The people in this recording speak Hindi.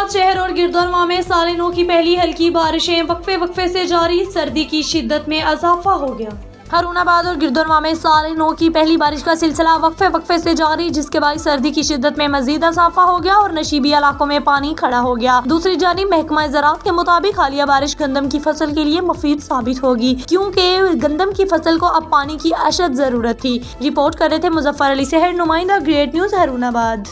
हरुणाबाद शहर और गिरदोनवा में साल 9 की पहली हल्की बारिशें वक्फे से जारी, सर्दी की शिद्दत में इजाफा हो गया। हरुणाबाद और गिरदोनवा में साल 9 की पहली बारिश का सिलसिला वक्फे से जारी, जिसके बाद सर्दी की शिद्दत में मजीद इजाफा हो गया और नशीबी इलाकों में पानी खड़ा हो गया। दूसरी जानिब महकमा ज़राअत के मुताबिक हालिया बारिश गंदम की फसल के लिए मुफीद साबित होगी, क्योंकि गंदम की फसल को अब पानी की अशद जरूरत थी। रिपोर्ट कर रहे थे मुजफ्फर अली सहर, नुमाइंदा ग्रेट न्यूज हरुणाबाद।